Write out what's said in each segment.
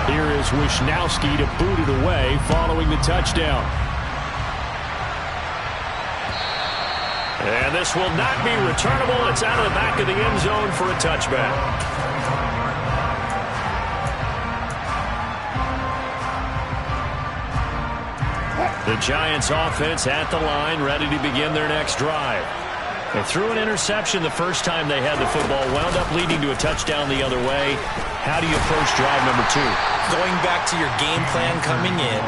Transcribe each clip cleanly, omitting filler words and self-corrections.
Here is Wishnowski to boot it away following the touchdown. And this will not be returnable. It's out of the back of the end zone for a touchback. The Giants offense at the line, ready to begin their next drive. They threw an interception the first time they had the football, wound up leading to a touchdown the other way. How do you approach drive number 2? Going back to your game plan coming in,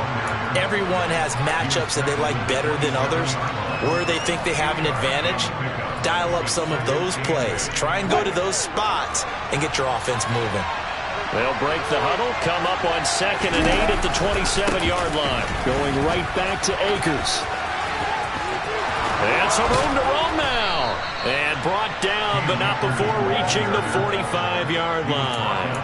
everyone has matchups that they like better than others, where they think they have an advantage. Dial up some of those plays. Try and go to those spots and get your offense moving. They'll break the huddle, come up on 2nd and 8 at the 27-yard line. Going right back to Akers. And some room to roam now. And brought down, but not before reaching the 45-yard line.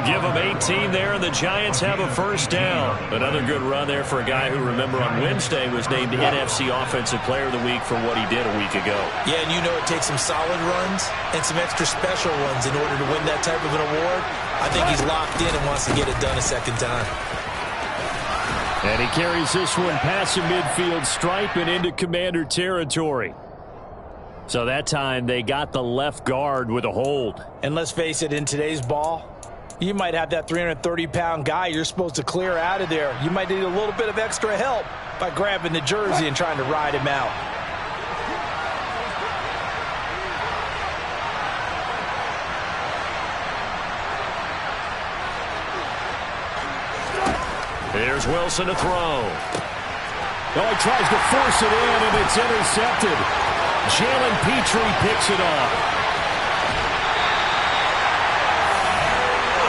Give them 18 there, and the Giants have a first down. Another good run there for a guy who, remember, on Wednesday was named NFC Offensive Player of the Week for what he did a week ago. Yeah, and you know it takes some solid runs and some extra special runs in order to win that type of an award. I think he's locked in and wants to get it done a second time. And he carries this one past the midfield stripe and into Commander territory. So that time they got the left guard with a hold. And let's face it, in today's ball, you might have that 330-pound guy you're supposed to clear out of there. You might need a little bit of extra help by grabbing the jersey and trying to ride him out. Here's Wilson to throw. Oh, he tries to force it in, and it's intercepted. Jalen Petrie picks it off.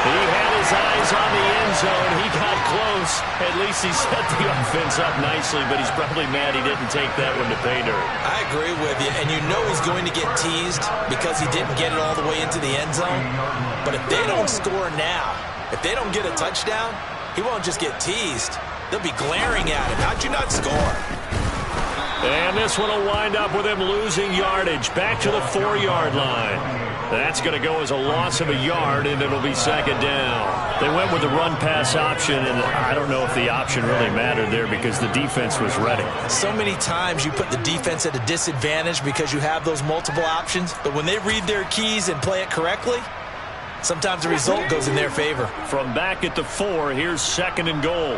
He had his eyes on the end zone. He got close. At least he set the offense up nicely, but he's probably mad he didn't take that one to pay dirt. I agree with you, and you know he's going to get teased because he didn't get it all the way into the end zone. But if they don't score now, if they don't get a touchdown, he won't just get teased. They'll be glaring at him. How'd you not score? And this one will wind up with him losing yardage back to the 4-yard line. That's going to go as a loss of a yard, and it'll be second down. They went with the run-pass option, and I don't know if the option really mattered there because the defense was ready. So many times you put the defense at a disadvantage because you have those multiple options, but when they read their keys and play it correctly, sometimes the result goes in their favor. From back at the 4, here's 2nd and goal.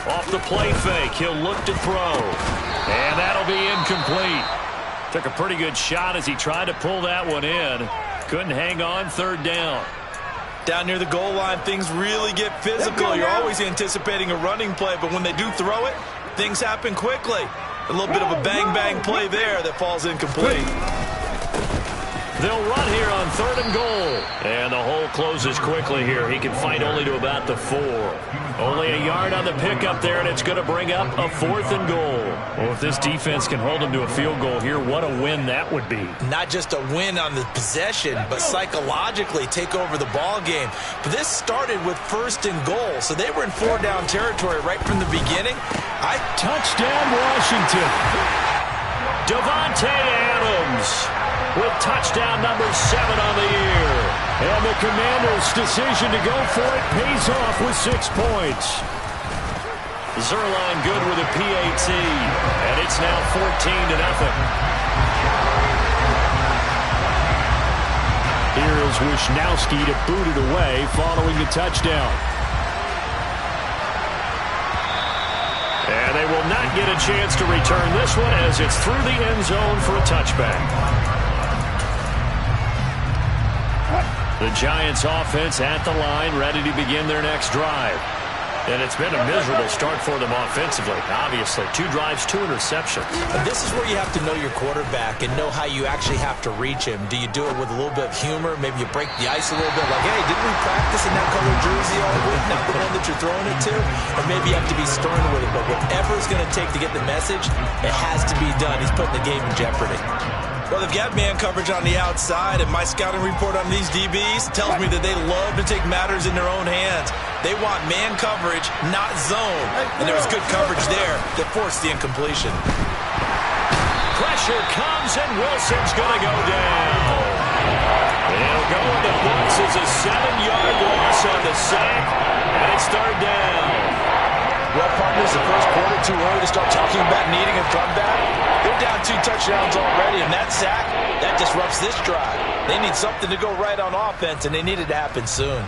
Off the play fake, he'll look to throw. And that'll be incomplete. Took a pretty good shot as he tried to pull that one in. Couldn't hang on, 3rd down. Down near the goal line, things really get physical. You're always anticipating a running play, but when they do throw it, things happen quickly. A little bit of a bang-bang play there that falls incomplete. They'll run here on 3rd and goal. And the hole closes quickly here. He can fight only to about the 4. Only a yard on the pickup there, and it's going to bring up a 4th and goal. Well, if this defense can hold him to a field goal here, what a win that would be. Not just a win on the possession, but psychologically take over the ball game. But this started with 1st and goal, so they were in 4-down territory right from the beginning. Touchdown, Washington. Davante Adams with touchdown number 7 on the year. And the Commanders' decision to go for it pays off with 6 points. Zerline good with a PAT. And it's now 14-0. Here is Wishnowski to boot it away following the touchdown. And they will not get a chance to return this one as it's through the end zone for a touchback. The Giants offense at the line, ready to begin their next drive. And it's been a miserable start for them offensively. Obviously, 2 drives, 2 interceptions. And this is where you have to know your quarterback and know how you actually have to reach him. Do you do it with a little bit of humor? Maybe you break the ice a little bit, like, hey, didn't we practice in that colored jersey all week? Not the one that you're throwing it to. Or maybe you have to be stern with it. But whatever it's going to take to get the message, it has to be done. He's putting the game in jeopardy. Well, they've got man coverage on the outside, and my scouting report on these DBs tells me that they love to take matters in their own hands. They want man coverage, not zone. And there was good coverage there that forced the incompletion. Pressure comes, and Wilson's going to go down. He'll go with the 1 Forces a 7-yard loss on the sack, and it's third down. Well, partners, the first quarter too early to start talking about needing a comeback. They're down 2 touchdowns already, and that sack, that disrupts this drive. They need something to go right on offense, and they need it to happen soon.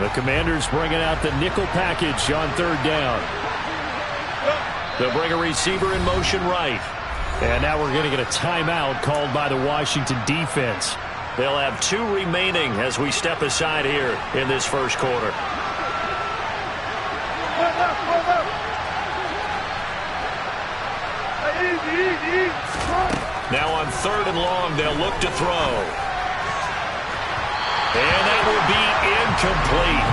The Commanders bringing out the nickel package on third down. They'll bring a receiver in motion right. And now we're going to get a timeout called by the Washington defense. They'll have 2 remaining as we step aside here in this first quarter. Now on third and long, they'll look to throw. And that will be incomplete.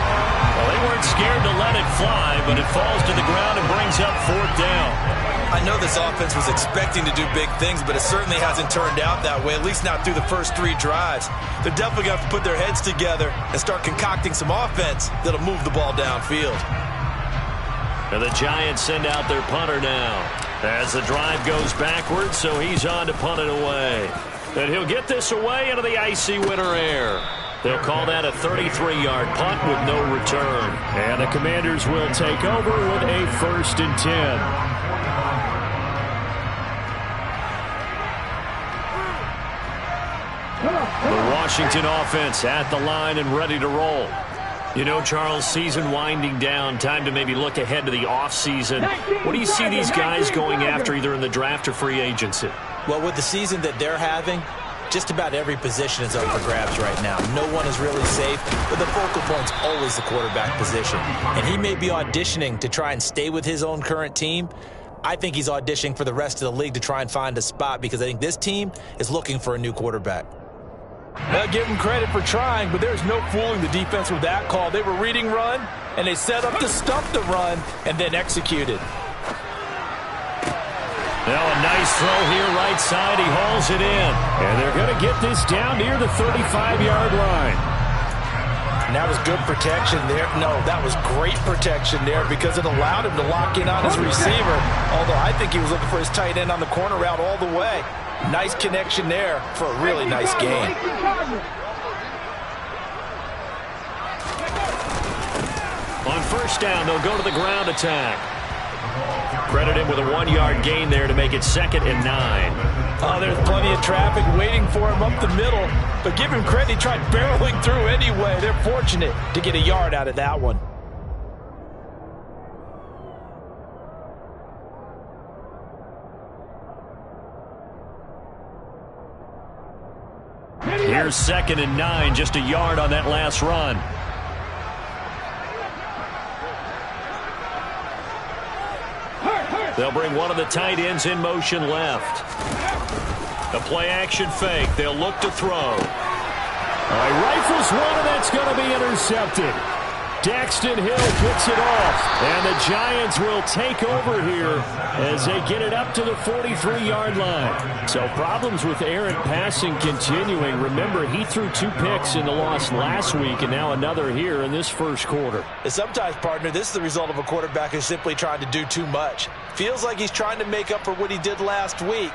Well, they weren't scared to let it fly, but it falls to the ground and brings up fourth down. I know this offense was expecting to do big things, but it certainly hasn't turned out that way, at least not through the first 3 drives. They're definitely going to have to put their heads together and start concocting some offense that'll move the ball downfield. And the Giants send out their punter now as the drive goes backwards, so he's on to punt it away. And he'll get this away into the icy winter air. They'll call that a 33-yard punt with no return. And the Commanders will take over with a 1st and 10. The Washington offense at the line and ready to roll. You know, Charles, season winding down, time to maybe look ahead to the offseason. What do you see these guys going after either in the draft or free agency? Well, with the season that they're having, just about every position is up for grabs right now. No one is really safe, but the focal point's always the quarterback position. And he may be auditioning to try and stay with his own current team. I think he's auditioning for the rest of the league to try and find a spot because I think this team is looking for a new quarterback. Well, give them credit for trying, but there's no fooling the defense with that call. They were reading run, and they set up to stuff the run and then executed. Now a nice throw here right side. He hauls it in. And they're going to get this down near the 35-yard line. And that was good protection there. No, that was great protection there because it allowed him to lock in on his receiver. Although I think he was looking for his tight end on the corner route all the way. Nice connection there for a really nice gain. On first down, they'll go to the ground attack. Credit him with a 1-yard gain there to make it 2nd and 9. Oh, there's plenty of traffic waiting for him up the middle. But give him credit, he tried barreling through anyway. They're fortunate to get a yard out of that one. Here's 2nd and 9, just a yard on that last run. They'll bring one of the tight ends in motion left. A play-action fake. They'll look to throw. He rifles one, and that's going to be intercepted. Daxton Hill picks it off, and the Giants will take over here as they get it up to the 43-yard line. So problems with errant passing continuing. Remember, he threw 2 picks in the loss last week, and now another here in this first quarter. And sometimes, partner, this is the result of a quarterback who's simply trying to do too much. Feels like he's trying to make up for what he did last week,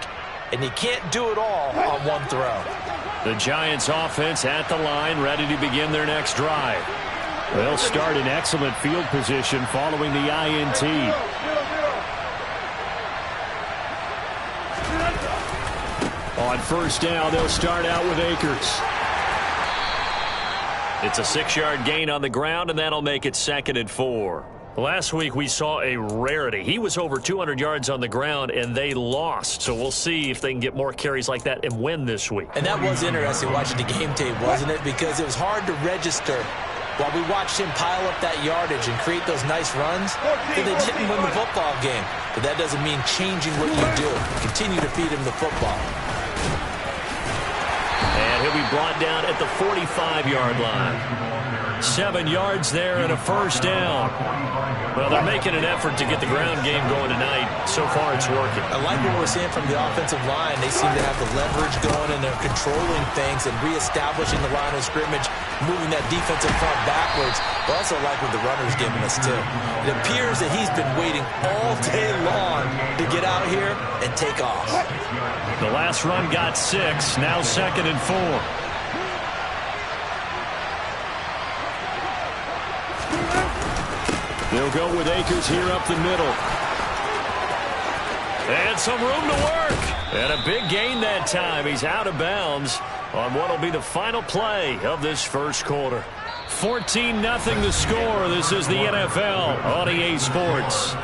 and he can't do it all on one throw. The Giants offense at the line, ready to begin their next drive. They'll start in excellent field position following the INT. On first down, they'll start out with Akers. It's a 6-yard gain on the ground, and that'll make it 2nd and 4. Last week we saw a rarity. He was over 200 yards on the ground, and they lost. So we'll see if they can get more carries like that and win this week. And that was interesting watching the game tape, wasn't it? Because it was hard to register while we watched him pile up that yardage and create those nice runs, that they didn't win the football game. But that doesn't mean changing what you do. Continue to feed him the football. And he'll be brought down at the 45-yard line. 7 yards there and a first down. Well, they're making an effort to get the ground game going tonight. So far, it's working. I like what we're seeing from the offensive line. They seem to have the leverage going, and they're controlling things and reestablishing the line of scrimmage, moving that defensive front backwards. I also like what the runner's giving us, too. It appears that he's been waiting all day long to get out here and take off. The last run got 6. Now 2nd and 4. They'll go with Akers here up the middle. And some room to work. And a big gain that time. He's out of bounds on what will be the final play of this first quarter. 14-0 the score. This is the NFL on EA Sports.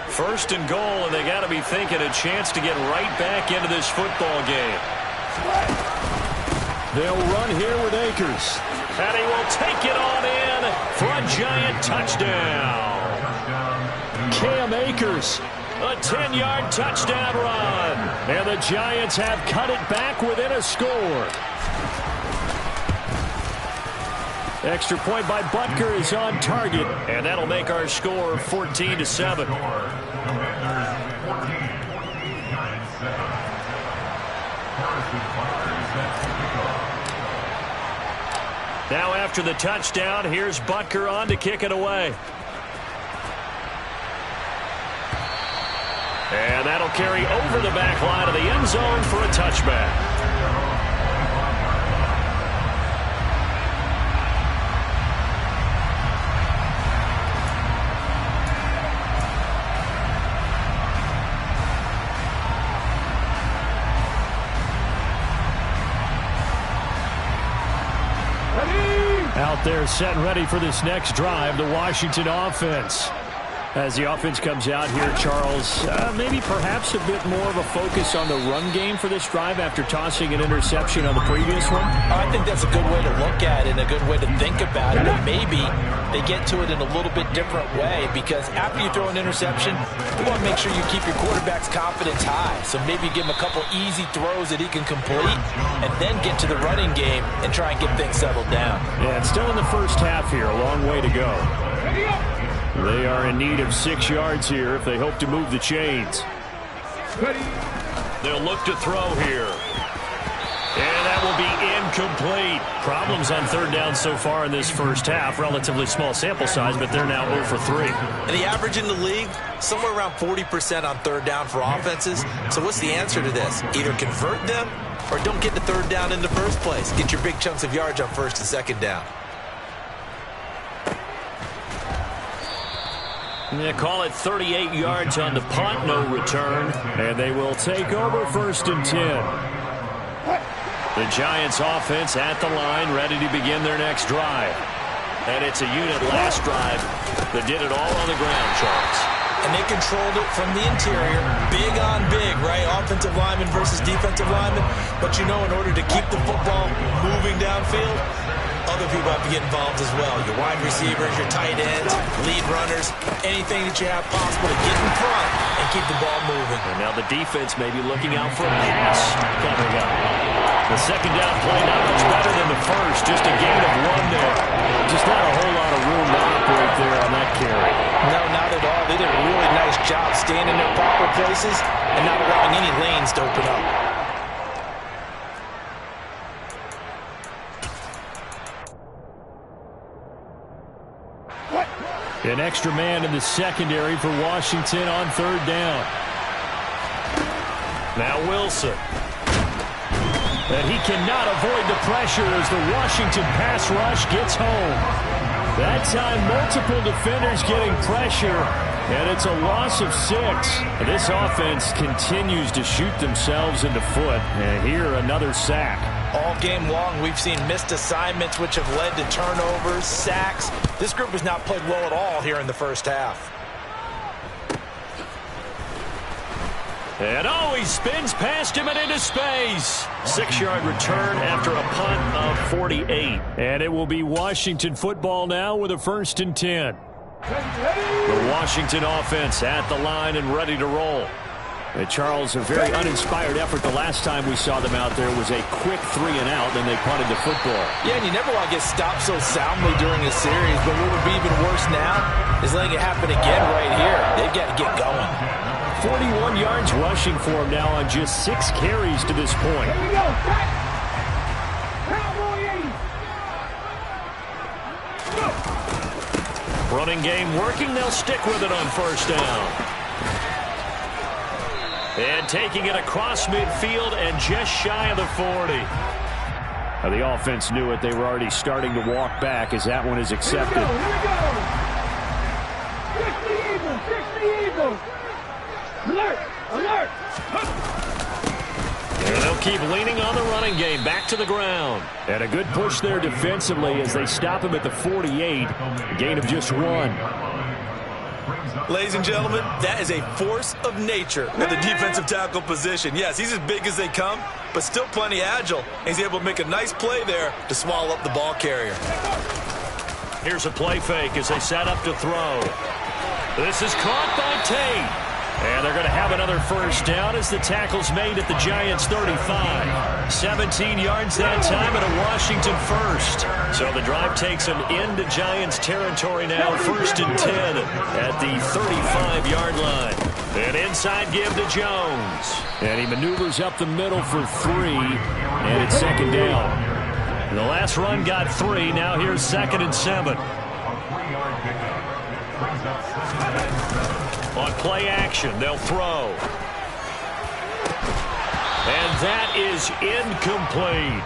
First and goal, and they got to be thinking a chance to get right back into this football game. They'll run here with Akers. And he will take it on in for a giant touchdown. Cam Akers, a 10-yard touchdown run. And the Giants have cut it back within a score. Extra point by Butker is on target, and that'll make our score 14-7. Now after the touchdown, here's Butker on to kick it away. And that'll carry over the back line of the end zone for a touchback. Out there set and ready for this next drive, the Washington offense. As the offense comes out here, Charles, maybe perhaps a bit more of a focus on the run game for this drive after tossing an interception on the previous one? I think that's a good way to look at it and a good way to think about it. And maybe they get to it in a little bit different way, because after you throw an interception, you want to make sure you keep your quarterback's confidence high. So maybe give him a couple easy throws that he can complete and then get to the running game and try and get things settled down. Yeah, it's still in the first half here. A long way to go. They are in need of 6 yards here if they hope to move the chains. They'll look to throw here. And that will be incomplete. Problems on third down so far in this first half. Relatively small sample size, but they're now 0 for 3. And the average in the league, somewhere around 40% on third down for offenses. So what's the answer to this? Either convert them or don't get the third down in the first place. Get your big chunks of yards on first and second down. They call it 38 yards on the punt, no return. And they will take over first and 10. The Giants offense at the line, ready to begin their next drive. And it's a unit last drive that did it all on the ground, Charles. And they controlled it from the interior. Big on big, right? Offensive lineman versus defensive lineman. But you know, in order to keep the football moving downfield, other people have to get involved as well. Your wide receivers, your tight ends, lead runners, anything that you have possible to get in front and keep the ball moving. And now the defense may be looking out for a pass coming up. The second down play not much better than the first. Just a gain of 1 there. Just not a whole lot of room to operate there on that carry. No, not at all. They did a really nice job staying in their proper places and not allowing any lanes to open up. An extra man in the secondary for Washington on third down. Now Wilson. And he cannot avoid the pressure as the Washington pass rush gets home. That time, multiple defenders getting pressure, and it's a loss of 6. This offense continues to shoot themselves in the foot. And here, another sack. All game long, we've seen missed assignments, which have led to turnovers, sacks. This group has not played well at all here in the first half. And he spins past him and into space. 6-yard return after a punt of 48. And it will be Washington football now with a first and 10. The Washington offense at the line and ready to roll. Charles, a very uninspired effort the last time we saw them out there was a quick 3 and out, then they punted the football. Yeah, and you never want to get stopped so soundly during a series, but what would be even worse now is letting it happen again right here. They've got to get going. 41 yards rushing for him now on just 6 carries to this point. Here we go. Cowboy 80. Running game working. They'll stick with it on first down. And taking it across midfield and just shy of the 40. Now the offense knew it. They were already starting to walk back as that one is accepted. Here we go. 60 Eagles. Alert. Alert. And they'll keep leaning on the running game. Back to the ground. And a good push there defensively as they stop him at the 48. A gain of just 1. Ladies and gentlemen, that is a force of nature at the defensive tackle position. Yes, he's as big as they come, but still plenty agile. He's able to make a nice play there to swallow up the ball carrier. Here's a play fake as they set up to throw. This is caught by Tate. And they're going to have another first down as the tackle's made at the Giants' 35. 17 yards that time and a Washington first. So the drive takes them into Giants territory now, 1st and 10 at the 35-yard line. An inside give to Jones. And he maneuvers up the middle for 3, and it's 2nd down. The last run got 3. Now here's 2nd and 7. On play action, they'll throw. And that is incomplete.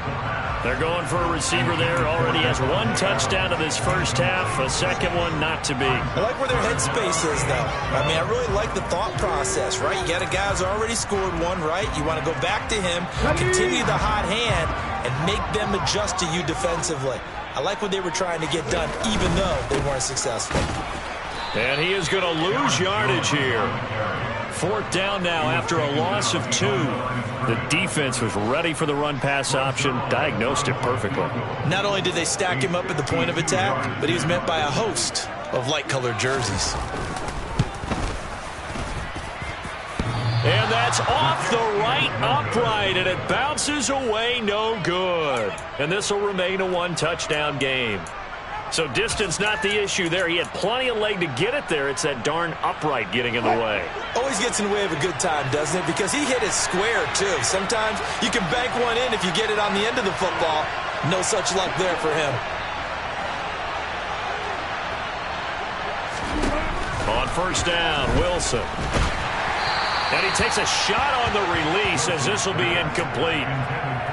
They're going for a receiver there. Already has 1 touchdown in this first half. A second one not to be. I like where their headspace is, though. I mean, I really like the thought process, right? You got a guy who's already scored 1, right? You want to go back to him, continue the hot hand, and make them adjust to you defensively. I like what they were trying to get done, even though they weren't successful. And he is going to lose yardage here. 4th down now after a loss of 2. The defense was ready for the run-pass option, diagnosed it perfectly. Not only did they stack him up at the point of attack, but he was met by a host of light-colored jerseys. And that's off the right upright, and it bounces away no good. And this will remain a 1-touchdown game. So distance not the issue there. He had plenty of leg to get it there. It's that darn upright getting in the way. Always gets in the way of a good time, doesn't it? Because he hit it square, too. Sometimes you can bank one in if you get it on the end of the football. No such luck there for him. On first down, Wilson. And he takes a shot on the release as this will be incomplete.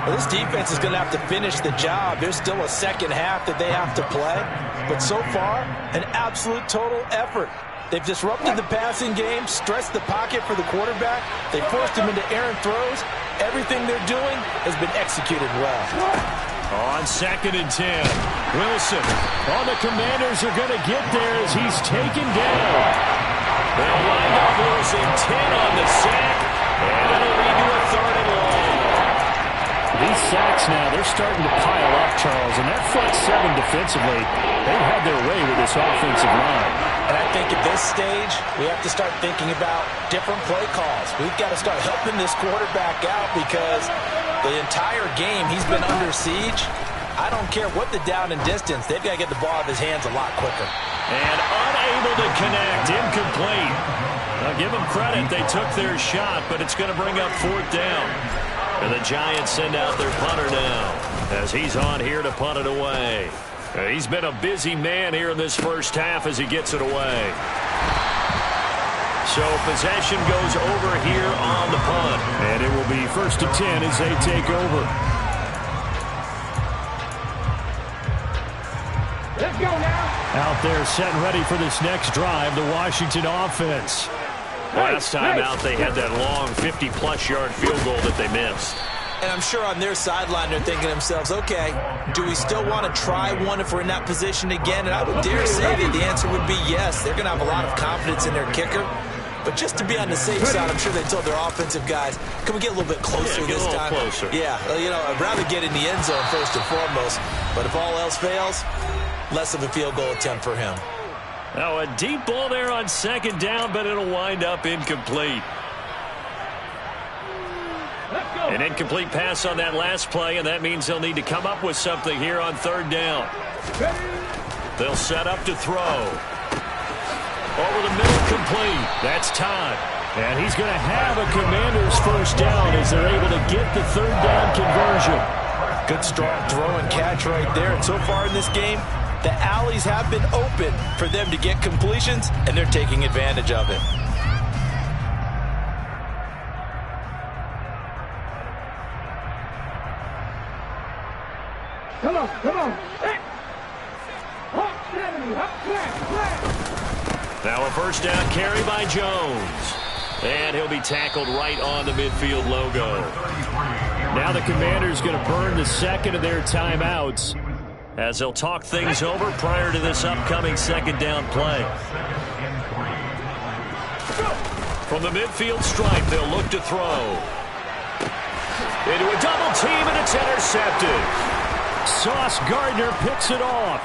Well, this defense is going to have to finish the job. There's still a second half that they have to play. But so far, an absolute total effort. They've disrupted the passing game, stressed the pocket for the quarterback. They forced him into errant throws. Everything they're doing has been executed well. On 2nd and 10, Wilson. All the Commanders are going to get there as he's taken down. They'll wind up losing 10 on the sack, and it'll lead to a 3rd and long. These sacks now, they're starting to pile up, Charles, and that front 7 defensively, they've had their way with this offensive line. And I think at this stage, we have to start thinking about different play calls. We've got to start helping this quarterback out because the entire game he's been under siege. I don't care what the down and distance, they've got to get the ball out of his hands a lot quicker. And unable to connect, incomplete. Now give them credit, they took their shot, but it's going to bring up 4th down. And the Giants send out their punter now as he's on here to punt it away. He's been a busy man here in this first half as he gets it away. So possession goes over here on the punt. And it will be 1st and 10 as they take over. Let's go now. Out there set and ready for this next drive, the Washington offense. Last time out, they had that long 50-plus yard field goal that they missed. And I'm sure on their sideline they're thinking to themselves, okay, do we still want to try one if we're in that position again? And I would dare say that the answer would be yes. They're going to have a lot of confidence in their kicker. But just to be on the safe side, I'm sure they told their offensive guys, can we get a little bit closer this time? Closer. Yeah, you know, I'd rather get in the end zone first and foremost. But if all else fails, less of a field goal attempt for him. Now a deep ball there on 2nd down, but it'll wind up incomplete. An incomplete pass on that last play, and that means they'll need to come up with something here on 3rd down. They'll set up to throw. Over the middle, complete. That's Todd. And he's going to have a Commanders first down as they're able to get the third down conversion. Good strong throw and catch right there. And so far in this game, the alleys have been open for them to get completions, and they're taking advantage of it. Come on, come on. Hey. Hawk 70, hawk flat. Now a first down carry by Jones. And he'll be tackled right on the midfield logo. Now the Commanders going to burn the second of their timeouts as they'll talk things over prior to this upcoming second down play. From the midfield stripe, they'll look to throw. Into a double team, and it's intercepted. Sauce Gardner picks it off.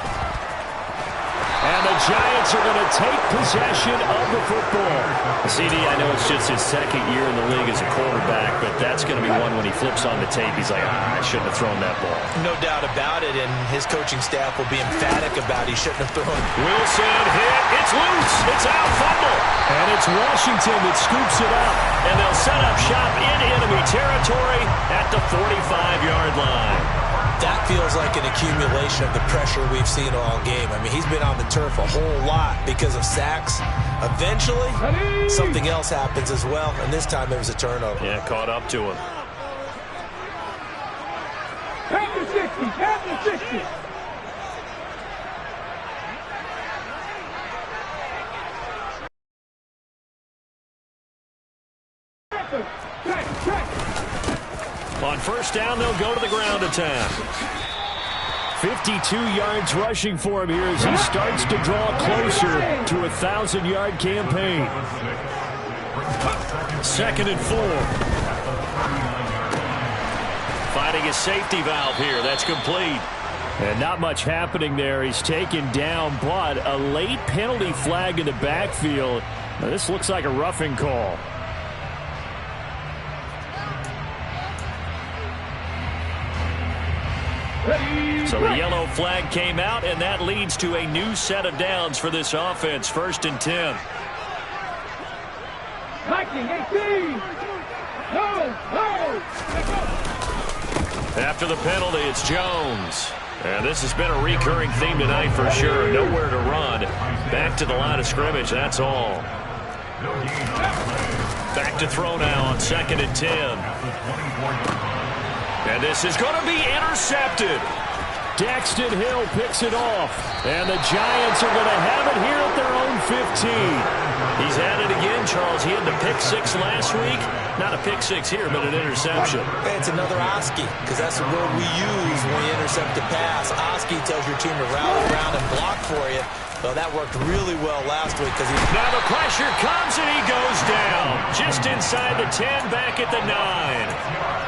And the Giants are going to take possession of the football. CD, I know it's just his second year in the league as a quarterback, but that's going to be one when he flips on the tape. He's like, I shouldn't have thrown that ball. No doubt about it, and his coaching staff will be emphatic about he shouldn't have thrown. Wilson hit. It's loose. It's out. Fumble. And it's Washington that scoops it up. And they'll set up shop in enemy territory at the 45-yard line. That feels like an accumulation of the pressure we've seen all game. I mean, he's been on the turf a whole lot because of sacks. Eventually, something else happens as well, and this time it was a turnover. Yeah, caught up to him. Captain 60, Captain 60. On first down, they'll go to the ground attack. 52 yards rushing for him here as he starts to draw closer to a 1,000-yard campaign. 2nd and 4. Finding a safety valve here. That's complete. And not much happening there. He's taken down, but a late penalty flag in the backfield. Now, this looks like a roughing call. So the yellow flag came out, and that leads to a new set of downs for this offense. 1st and 10. 19, 18. After the penalty, it's Jones. And this has been a recurring theme tonight for sure. Nowhere to run. Back to the line of scrimmage, that's all. Back to throw now on 2nd and 10. And this is going to be intercepted. Daxton Hill picks it off. And the Giants are going to have it here at their own 15. He's at it again, Charles. He had the pick 6 last week. Not a pick 6 here, but an interception. Hey, it's another Oski, because that's the word we use when we intercept a pass. Oski tells your team to rally around and block for you. Well, that worked really well last week because he... Now the pressure comes and he goes down. Just inside the 10, back at the 9.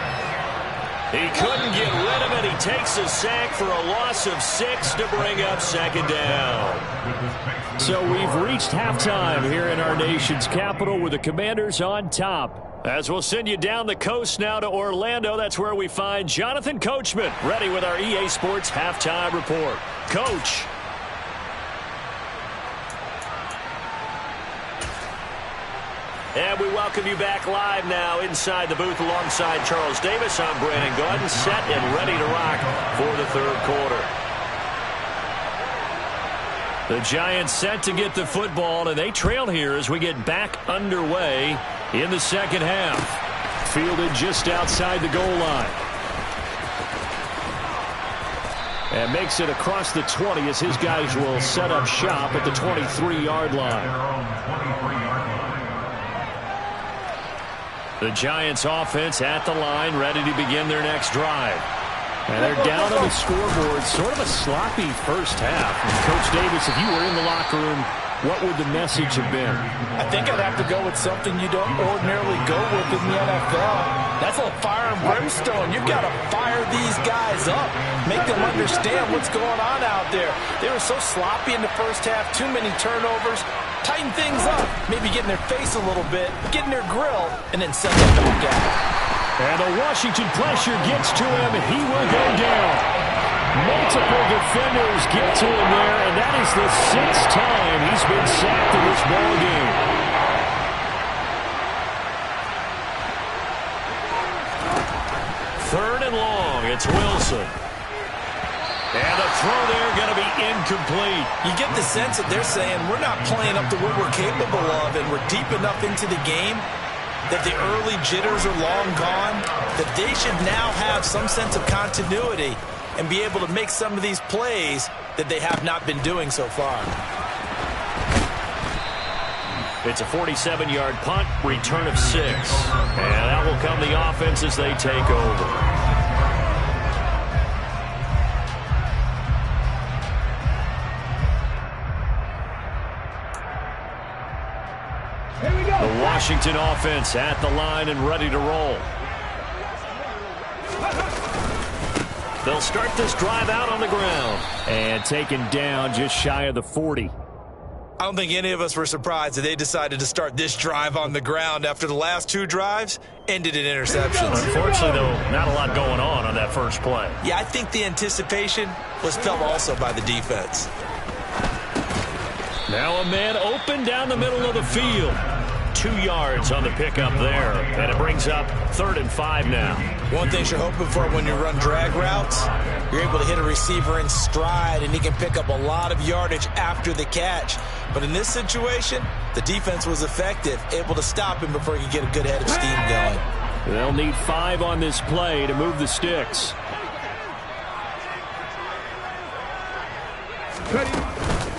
He couldn't get rid of it. He takes a sack for a loss of 6 to bring up 2nd down. So we've reached halftime here in our nation's capital with the Commanders on top. As we'll send you down the coast now to Orlando, that's where we find Jonathan Coachman ready with our EA Sports halftime report. Coach. And we welcome you back live now inside the booth alongside Charles Davis. I'm Brandon Gaudin, set and ready to rock for the 3rd quarter. The Giants set to get the football, and they trail here as we get back underway in the 2nd half. Fielded just outside the goal line. And makes it across the 20 as his guys will set up shop at the 23-yard line. The Giants offense at the line, ready to begin their next drive. And they're down on the scoreboard. Sort of a sloppy first half. And Coach Davis, if you were in the locker room, what would the message have been? I think I'd have to go with something you don't ordinarily go with in the NFL. That's a fire and brimstone. You've got to fire these guys up. Make them understand what's going on out there. They were so sloppy in the first half. Too many turnovers. Tighten things up. Maybe get in their face a little bit. Get in their grill. And then send them back out. And the Washington pressure gets to him. He will go down. Multiple defenders get to him there, and that is the 6th time he's been sacked in this ballgame. It's Wilson. And the throw there going to be incomplete. You get the sense that they're saying we're not playing up to what we're capable of, and we're deep enough into the game that the early jitters are long gone, that they should now have some sense of continuity and be able to make some of these plays that they have not been doing so far. It's a 47-yard punt, return of 6. And that will come the offense as they take over. Here we go. The Washington offense at the line and ready to roll. They'll start this drive out on the ground. And taken down just shy of the 40. I don't think any of us were surprised that they decided to start this drive on the ground after the last 2 drives ended in interceptions. Unfortunately, though, not a lot going on that first play. Yeah, I think the anticipation was felt also by the defense. Now a man open down the middle of the field. 2 yards on the pickup there. And it brings up 3rd and 5 now. One thing you're hoping for when you run drag routes, you're able to hit a receiver in stride, and he can pick up a lot of yardage after the catch. But in this situation, the defense was effective, able to stop him before he could get a good head of steam going. They'll need 5 on this play to move the sticks.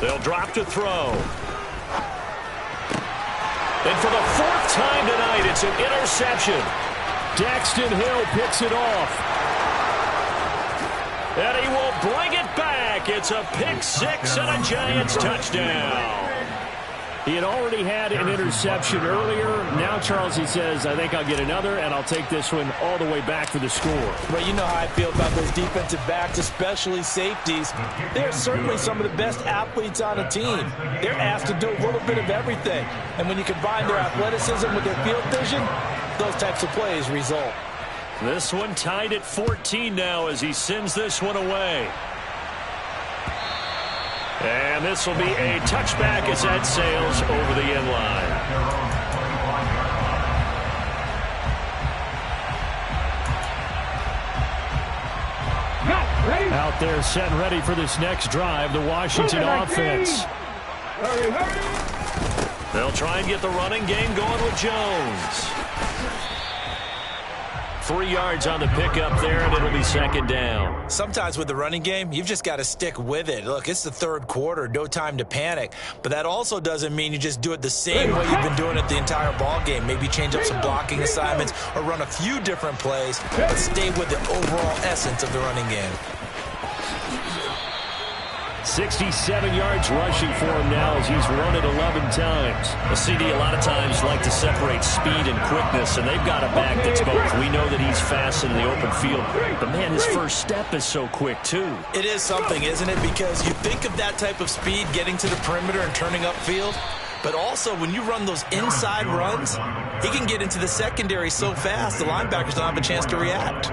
They'll drop to throw. And for the 4th time tonight, it's an interception. Daxton Hill picks it off. And he will bring it back. It's a pick 6 and a Giants touchdown. He had already had an interception earlier. Now, Charles, he says, I think I'll get another, and I'll take this one all the way back for the score. Well, you know how I feel about those defensive backs, especially safeties. They're certainly some of the best athletes on a team. They're asked to do a little bit of everything. And when you combine their athleticism with their field vision, those types of plays result. This one tied at 14 now as he sends this one away. And this will be a touchback as that sails over the end line. Out there set and ready for this next drive, the Washington offense. Hurry, hurry. They'll try and get the running game going with Jones. 3 yards on the pickup there, and it'll be 2nd down. Sometimes with the running game, you've just got to stick with it. Look, it's the 3rd quarter, no time to panic. But that also doesn't mean you just do it the same way you've been doing it the entire ball game. Maybe change up some blocking assignments or run a few different plays, but stay with the overall essence of the running game. 67 yards rushing for him now as he's run it 11 times. A CD a lot of times like to separate speed and quickness, and they've got a back that's both. We know that he's fast in the open field, but man, his first step is so quick too. It is something, isn't it? Because you think of that type of speed getting to the perimeter and turning upfield, but also when you run those inside runs, he can get into the secondary so fast the linebackers don't have a chance to react.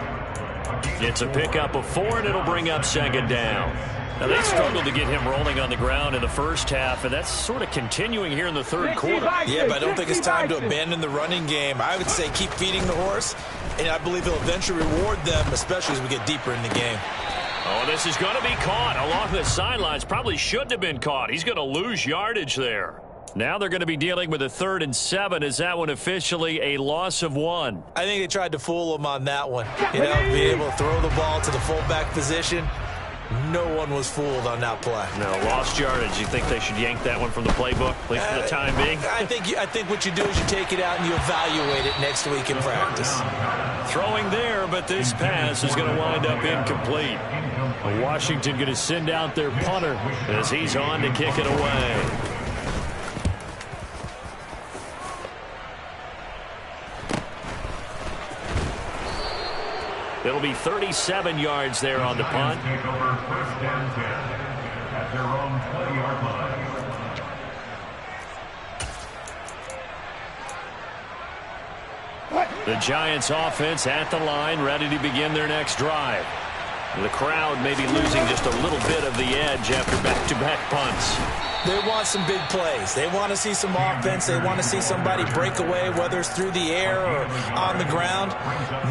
It's a pickup of 4, and it'll bring up 2nd down. Now, they struggled to get him rolling on the ground in the first half, and that's sort of continuing here in the 3rd quarter. Yeah, but I don't think it's time to abandon the running game. I would say keep feeding the horse, and I believe he'll eventually reward them, especially as we get deeper in the game. Oh, this is going to be caught along the sidelines. Probably shouldn't have been caught. He's going to lose yardage there. Now they're going to be dealing with a 3rd and 7. Is that one officially a loss of 1? I think they tried to fool him on that one. You know, being able to throw the ball to the fullback position. No one was fooled on that play. No, lost yardage. You think they should yank that one from the playbook, at least for the time being? I think what you do is you take it out and you evaluate it next week in practice. Throwing there, but this pass is going to wind up incomplete. Washington going to send out their punter as he's on to kick it away. It'll be 37 yards there on the punt. The Giants offense at the line, ready to begin their next drive. The crowd may be losing just a little bit of the edge after back-to-back punts. They want some big plays. They want to see some offense. They want to see somebody break away, whether it's through the air or on the ground.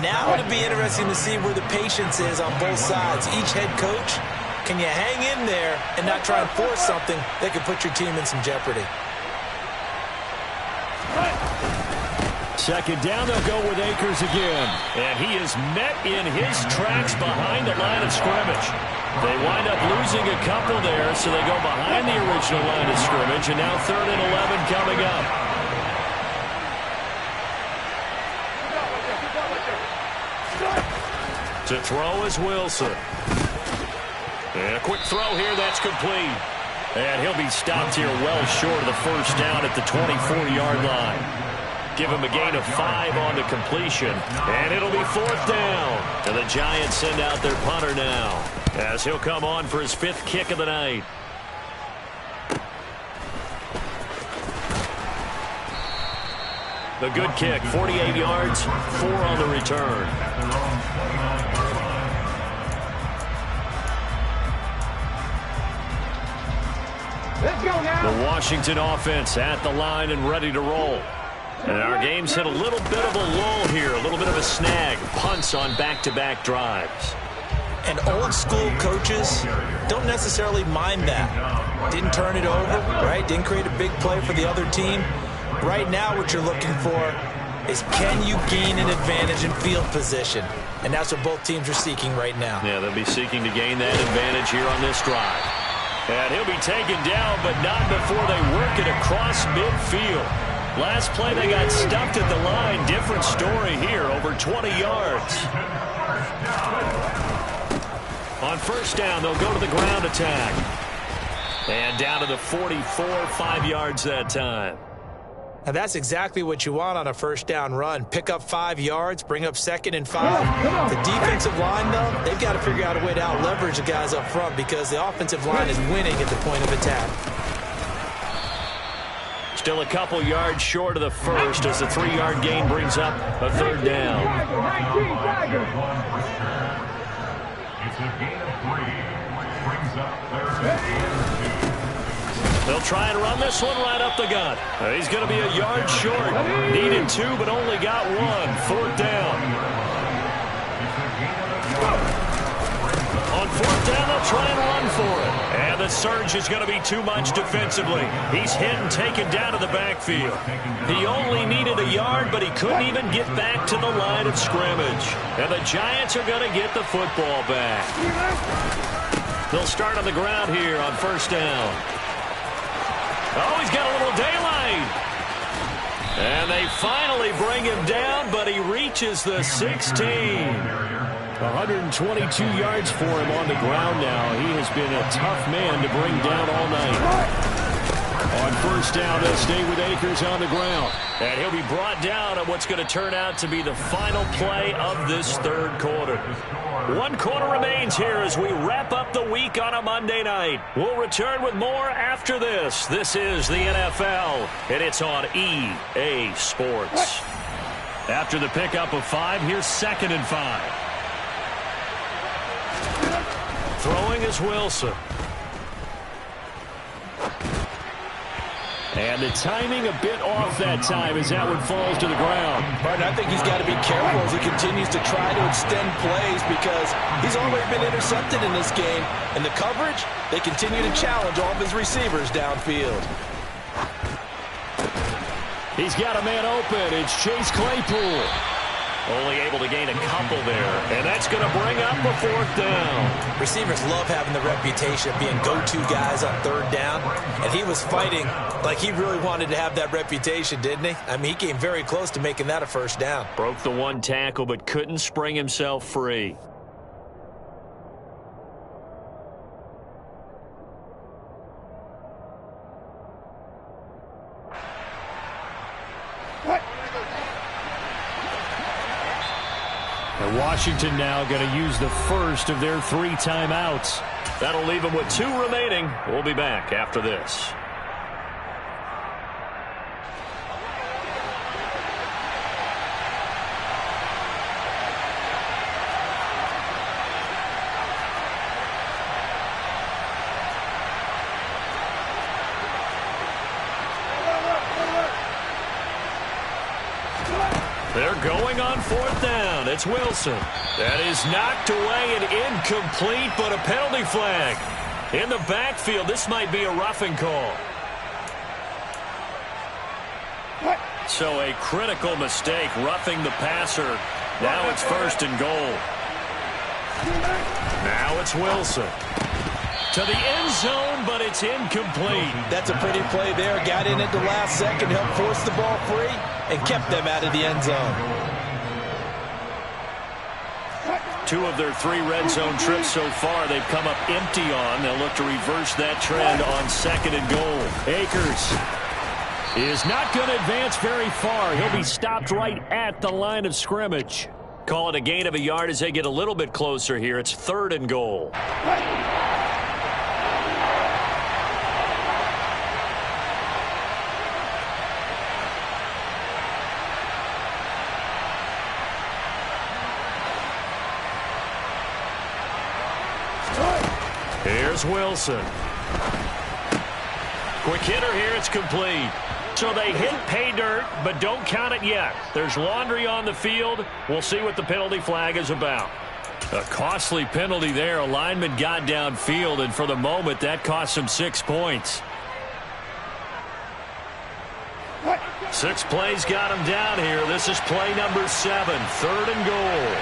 Now it'll be interesting to see where the patience is on both sides. Each head coach, can you hang in there and not try and force something that could put your team in some jeopardy? Second down, they'll go with Akers again. And he is met in his tracks behind the line of scrimmage. They wind up losing a couple there, so they go behind the original line of scrimmage, and now 3rd and 11 coming up. To throw is Wilson. And a quick throw here, that's complete. And he'll be stopped here well short of the first down at the 24-yard line. Give him a gain of 5 on the completion. And it'll be 4th down. And the Giants send out their punter now, as he'll come on for his 5th kick of the night. The good kick, 48 yards, 4 on the return. Let's go now. The Washington offense at the line and ready to roll. And our game's hit a little bit of a lull here, a little bit of a snag. Punts on back-to-back drives. And old-school coaches don't necessarily mind that. Didn't turn it over, right? Didn't create a big play for the other team. Right now what you're looking for is, can you gain an advantage in field position? And that's what both teams are seeking right now. Yeah, they'll be seeking to gain that advantage here on this drive. And he'll be taken down, but not before they work it across midfield. Last play, they got stuffed at the line. Different story here, over 20 yards. On first down, they'll go to the ground attack. And down to the 44, 5 yards that time. Now that's exactly what you want on a first down run. Pick up 5 yards, bring up 2nd and 5. The defensive line, though, they've got to figure out a way to out-leverage the guys up front because the offensive line is winning at the point of attack. Still a couple yards short of the first as the 3-yard gain brings up a 3rd down. It's a gain of 3, which brings up 3rd and 2. They'll try and run this one right up the gut. He's going to be a yard short. Needed 2, but only got 1. 4th down. On 4th down, they'll try and run for it. And the surge is going to be too much defensively. He's hit and taken down to the backfield. He only needed a yard, but he couldn't even get back to the line of scrimmage. And the Giants are going to get the football back. They'll start on the ground here on first down. Oh, he's got a little daylight. And they finally bring him down, but he reaches the 16. 122 yards for him on the ground now. He has been a tough man to bring down all night. On first down, they'll stay with Akers on the ground. And he'll be brought down on what's going to turn out to be the final play of this 3rd quarter. 1 quarter remains here as we wrap up the week on a Monday night. We'll return with more after this. This is the NFL, and it's on EA Sports. After the pickup of 5, here's 2nd and 5. Throwing is Wilson. And the timing a bit off that time as that one falls to the ground. Martin, I think he's got to be careful as he continues to try to extend plays because he's already been intercepted in this game. And the coverage, they continue to challenge all of his receivers downfield. He's got a man open. It's Chase Claypool. Only able to gain a couple there, and that's going to bring up a 4th down. Receivers love having the reputation of being go-to guys on 3rd down, and he was fighting like he really wanted to have that reputation, didn't he? I mean, he came very close to making that a first down. Broke the 1 tackle, but couldn't spring himself free. And Washington now going to use the first of their 3 timeouts. That'll leave them with 2 remaining. We'll be back after this. They're going on 4th down. It's Wilson. That is knocked away and incomplete, but a penalty flag. In the backfield, this might be a roughing call. So a critical mistake, roughing the passer. Now it's 1st and goal. Now it's Wilson. To the end zone, but it's incomplete. That's a pretty play there. Got in at the last second, helped force the ball free, and kept them out of the end zone. 2 of their 3 red zone trips so far, they've come up empty on. They'll look to reverse that trend on 2nd and goal. Akers is not going to advance very far. He'll be stopped right at the line of scrimmage. Call it a gain of a yard as they get a little bit closer here. It's 3rd and goal. Here's Wilson. Quick hitter here. It's complete. So they hit pay dirt, but don't count it yet. There's laundry on the field. We'll see what the penalty flag is about. A costly penalty there. A lineman got downfield, and for the moment, that cost him 6 points. 6 plays got him down here. This is play number 7, 3rd and goal.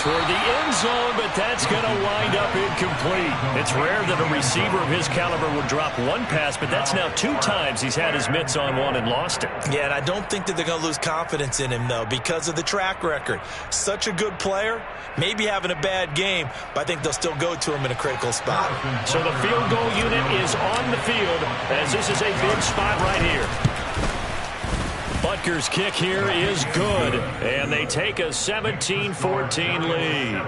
Toward the end zone, but that's going to wind up incomplete. It's rare that a receiver of his caliber would drop 1 pass, but that's now 2 times he's had his mitts on one and lost it. Yeah, and I don't think that they're going to lose confidence in him, though, because of the track record. Such a good player, maybe having a bad game, but I think they'll still go to him in a critical spot. So the field goal unit is on the field, as this is a big spot right here. Butker's kick here is good, and they take a 17-14 lead.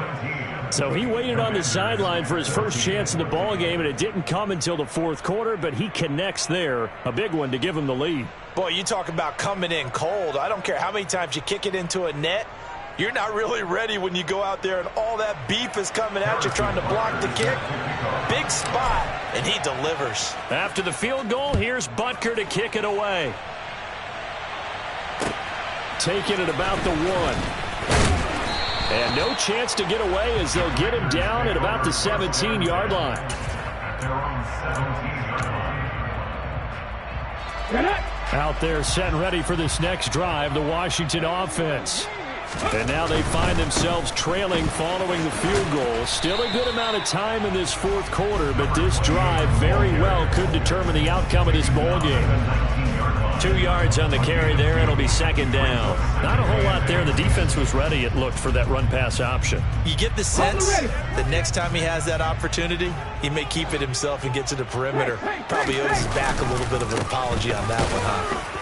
So he waited on the sideline for his first chance in the ball game, and it didn't come until the 4th quarter, but he connects there. A big one to give him the lead. Boy, you talk about coming in cold. I don't care how many times you kick it into a net. You're not really ready when you go out there and all that beef is coming at you trying to block the kick. Big spot, and he delivers. After the field goal, here's Butker to kick it away. Taking it about the 1. And no chance to get away as they'll get him down at about the 17-yard line. Out there set and ready for this next drive, the Washington offense. And now they find themselves trailing following the field goal. Still a good amount of time in this 4th quarter, but this drive very well could determine the outcome of this ball game. 2 yards on the carry there. It'll be 2nd down. Not a whole lot there. The defense was ready, it looked, for that run-pass option. You get the sense that next time he has that opportunity, he may keep it himself and get to the perimeter. Probably owes his back a little bit of an apology on that one, huh?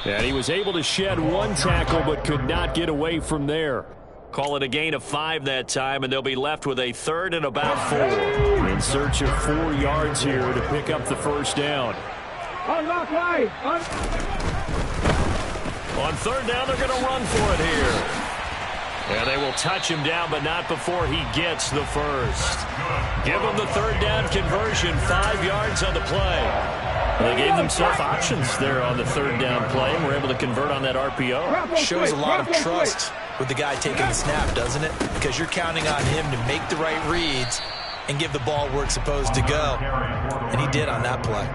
And he was able to shed 1 tackle, but could not get away from there. Call it a gain of 5 that time, and they'll be left with a 3rd and about 4. In search of 4 yards here to pick up the 1st down. On 3rd down, they're going to run for it here. And they will touch him down, but not before he gets the 1st. Give him the 3rd down conversion, 5 yards on the play. They gave themselves options there on the 3rd down play, and were able to convert on that RPO. Shows a lot of trust with the guy taking the snap, doesn't it? Because you're counting on him to make the right reads and give the ball where it's supposed to go. And he did on that play.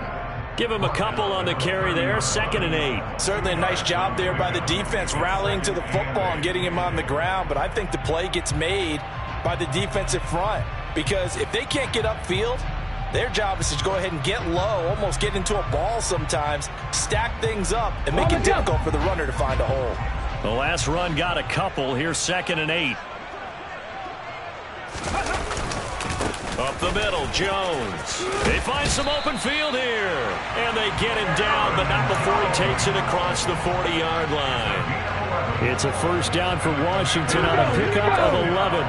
Give him a couple on the carry there, 2nd and 8. Certainly a nice job there by the defense rallying to the football and getting him on the ground, but I think the play gets made by the defensive front, because if they can't get upfield, their job is to go ahead and get low, almost get into a ball sometimes, stack things up, and make it difficult for the runner to find a hole. The last run got a couple. Here's 2nd and 8. Up the middle, Jones. They find some open field here. And they get him down, but not before he takes it across the 40-yard line. It's a 1st down for Washington on a pickup of 11.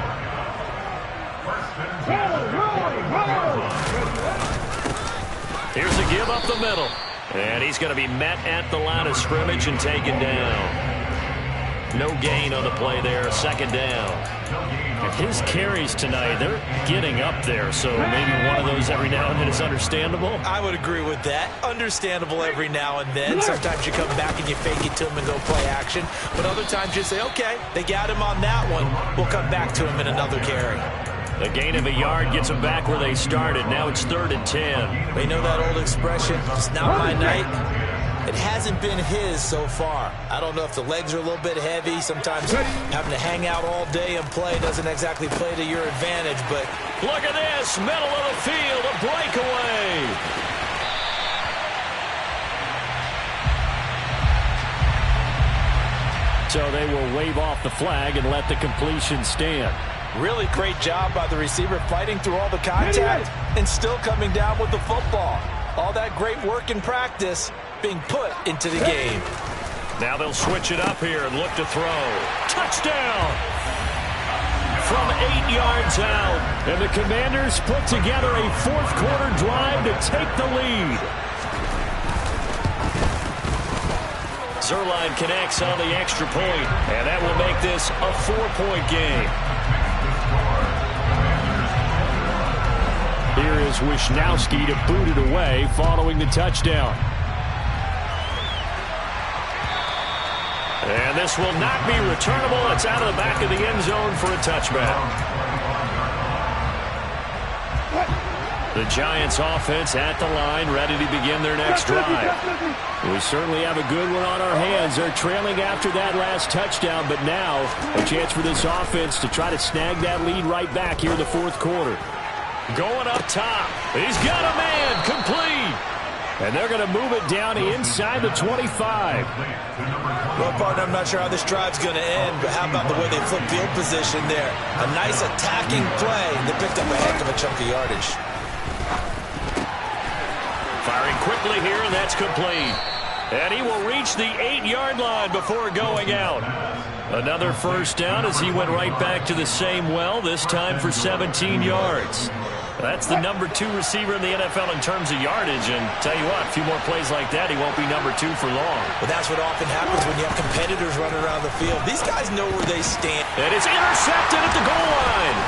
Here's a give up the middle. And he's going to be met at the line of scrimmage and taken down. No gain on the play there, 2nd down. And his carries tonight, they're getting up there, so maybe one of those every now and then is understandable. I would agree with that. Understandable every now and then. Sometimes you come back and you fake it to him and go play action. But other times you say, okay, they got him on that one. We'll come back to him in another carry. A gain of a yard gets them back where they started. Now it's 3rd and 10. They know that old expression, it's not my night. It hasn't been his so far. I don't know if the legs are a little bit heavy. Sometimes having to hang out all day and play doesn't exactly play to your advantage. But look at this, middle of the field, a breakaway. So they will wave off the flag and let the completion stand. Really great job by the receiver fighting through all the contact and still coming down with the football. All that great work in practice being put into the game. Now they'll switch it up here and look to throw. Touchdown! From 8 yards out. And the Commanders put together a fourth-quarter drive to take the lead. Zerline connects on the extra point, and that will make this a 4-point game. Here is Wisnowski to boot it away following the touchdown. And this will not be returnable. It's out of the back of the end zone for a touchback. The Giants offense at the line, ready to begin their next drive. We certainly have a good one on our hands. They're trailing after that last touchdown, but now a chance for this offense to try to snag that lead right back here in the fourth quarter. Going up top. He's got a man. Complete. And they're going to move it down inside the 25. Well, partner, I'm not sure how this drive's going to end, but how about the way they flip field position there? A nice attacking play. They picked up a heck of a chunk of yardage. Firing quickly here, and that's complete. And he will reach the 8-yard line before going out. Another first down as he went right back to the same well, this time for 17 yards. That's the number 2 receiver in the NFL in terms of yardage. And tell you what, a few more plays like that, he won't be number 2 for long. But that's what often happens when you have competitors running around the field. These guys know where they stand. And it's intercepted at the goal line.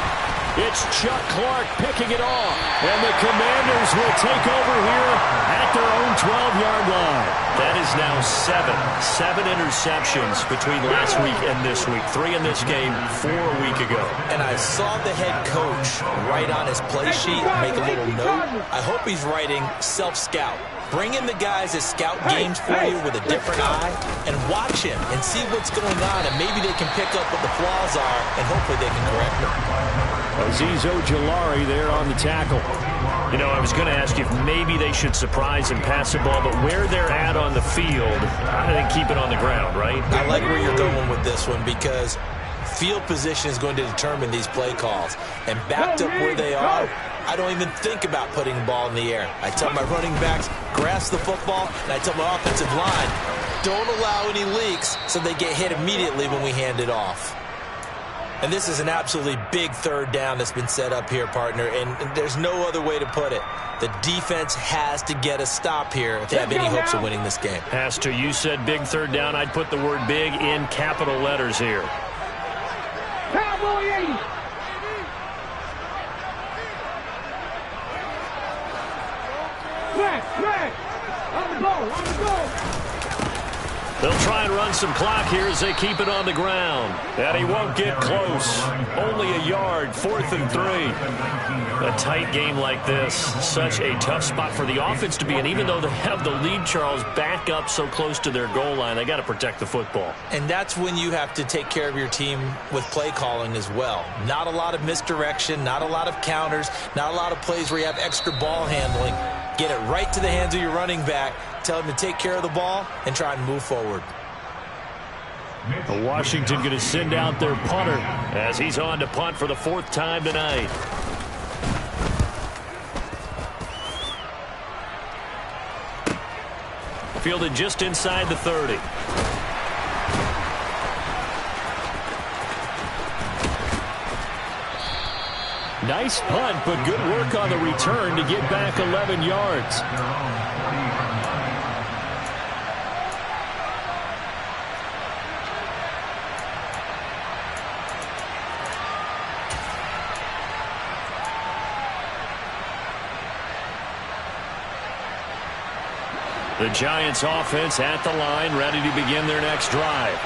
It's Chuck Clark picking it off. And the Commanders will take over here at their own 12-yard line. That is now 7 interceptions between last week and this week. 3 in this game, 4 a week ago. And I saw the head coach write on his play sheet, make a little note. I hope he's writing self-scout. Bring in the guys that scout games for you with a different eye and watch him and see what's going on, and maybe they can pick up what the flaws are, and hopefully they can correct them. Azeez Ojulari there on the tackle. You know, I was going to ask you if maybe they should surprise and pass the ball, but where they're at on the field, I think keep it on the ground, right? I like where you're going with this one because field position is going to determine these play calls. And backed up where they are, I don't even think about putting the ball in the air. I tell my running backs, grasp the football, and I tell my offensive line, don't allow any leaks so they get hit immediately when we hand it off. And this is an absolutely big third down that's been set up here, partner, and there's no other way to put it. The defense has to get a stop here if they have any hopes of winning this game. Has to. You said big third down. I'd put the word big in capital letters here. Cowboy 80. Flag. On the goal. They'll try and run some clock here as they keep it on the ground. And he won't get close. Only a yard, 4th and 3. A tight game like this, such a tough spot for the offense to be in. Even though they have the lead, Charles, back up so close to their goal line, they got to protect the football. And that's when you have to take care of your team with play calling as well. Not a lot of misdirection, not a lot of counters, not a lot of plays where you have extra ball handling. Get it right to the hands of your running back. Tell him to take care of the ball and try and move forward. Washington going to send out their punter as he's on to punt for the 4th time tonight. Fielded just inside the 30. Nice punt, but good work on the return to get back 11 yards. The Giants offense at the line, ready to begin their next drive.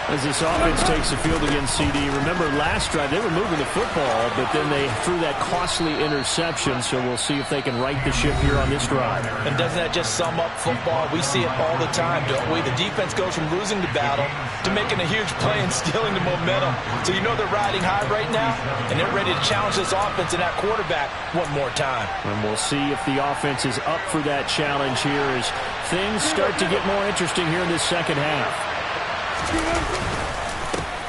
As this offense takes the field against CD, remember last drive they were moving the football, but then they threw that costly interception, so we'll see if they can right the ship here on this drive. And doesn't that just sum up football? We see it all the time, don't we? The defense goes from losing the battle to making a huge play and stealing the momentum. So you know they're riding high right now, and they're ready to challenge this offense and that quarterback one more time. And we'll see if the offense is up for that challenge here as things start to get more interesting here in this second half.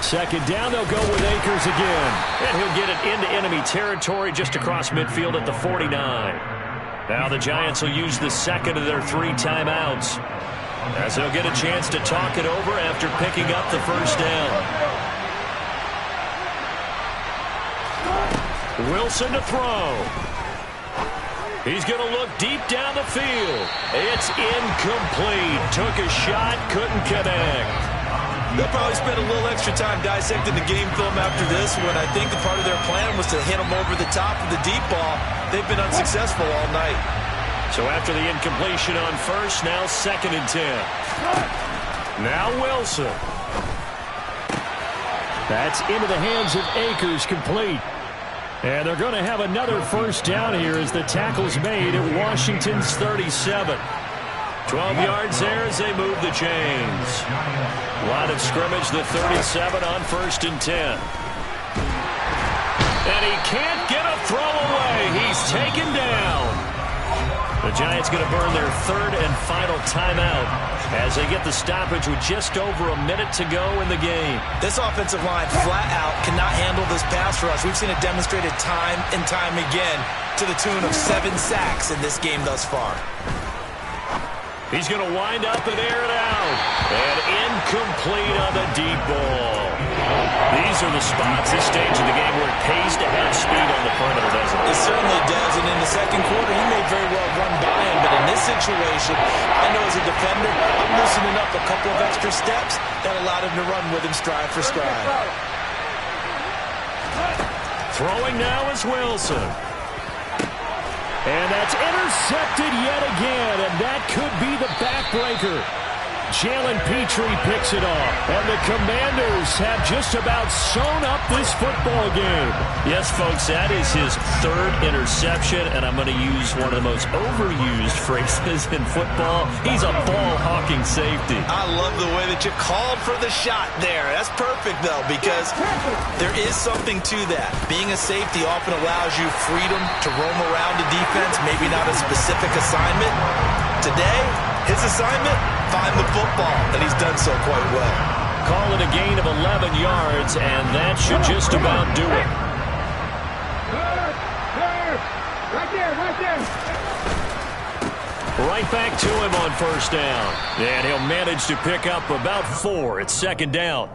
Second down, they'll go with Akers again. And he'll get it into enemy territory just across midfield at the 49. Now the Giants will use the second of their 3 timeouts, as they'll get a chance to talk it over after picking up the first down. Wilson to throw. He's going to look deep down the field. It's incomplete. Took a shot, couldn't connect. They'll probably spend a little extra time dissecting the game film after this one. I think the part of their plan was to hit them over the top of the deep ball. They've been unsuccessful all night. So after the incompletion on first, now 2nd and 10. Now Wilson. That's into the hands of Akers, complete. And they're going to have another first down here as the tackle's made at Washington's 37. 12 yards there as they move the chains. Line of scrimmage, the 37 on 1st and 10. And he can't get a throw away. He's taken down. The Giants going to burn their 3rd and final timeout as they get the stoppage with just over a minute to go in the game. This offensive line flat out cannot handle this pass rush. We've seen it demonstrated time and time again to the tune of 7 sacks in this game thus far. He's going to wind up and air it out. And incomplete on the deep ball. These are the spots, this stage of the game, where it pays to have speed on the perimeter, doesn't it? It certainly does. And in the second quarter, he may very well run by him. But in this situation, I know as a defender, I'm loosening up a couple of extra steps that allowed him to run with him stride for stride. Throwing now is Wilson. And that's intercepted yet again, and that could be the backbreaker. Jalen Petrie picks it off, and the Commanders have just about sewn up this football game. Yes, folks, that is his 3rd interception, and I'm going to use one of the most overused phrases in football. He's a ball-hawking safety. I love the way that you called for the shot there. That's perfect, though, because there is something to that. Being a safety often allows you freedom to roam around the defense, maybe not a specific assignment. Today, his assignment, find the football, and he's done so quite well. Call it a gain of 11 yards, and that should just about do it. Right there. Right back to him on 1st down. And he'll manage to pick up about 4. It's 2nd down.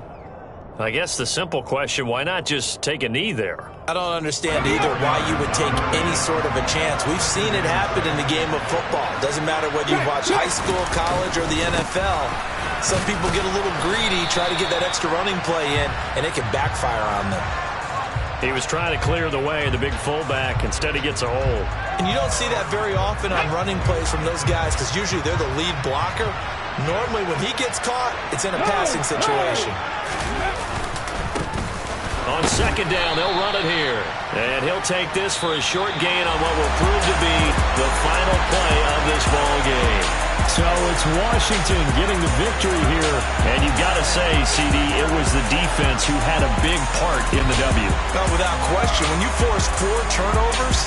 I guess the simple question, why not just take a knee there? I don't understand either why you would take any sort of a chance. We've seen it happen in the game of football. Doesn't matter whether you watch high school, college, or the NFL. Some people get a little greedy, try to get that extra running play in, and it can backfire on them. He was trying to clear the way, the big fullback. Instead, he gets a hold. And you don't see that very often on running plays from those guys because usually they're the lead blocker. Normally, when he gets caught, it's in a passing situation. On 2nd down, they'll run it here. And he'll take this for a short gain on what will prove to be the final play of this ball game. So it's Washington getting the victory here. And you've got to say, CD, it was the defense who had a big part in the W. No, without question. When you force 4 turnovers,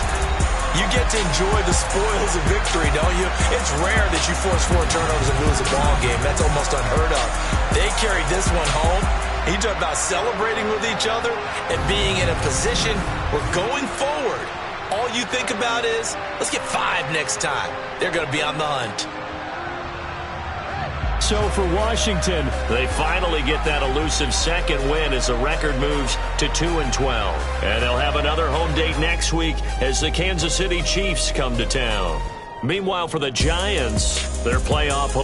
you get to enjoy the spoils of victory, don't you? It's rare that you force 4 turnovers and lose a ball game. That's almost unheard of. They carried this one home. He talked about celebrating with each other and being in a position where going forward, all you think about is, let's get 5 next time. They're going to be on the hunt. So for Washington, they finally get that elusive second win as the record moves to 2-12. And they'll have another home date next week as the Kansas City Chiefs come to town. Meanwhile, for the Giants, their playoff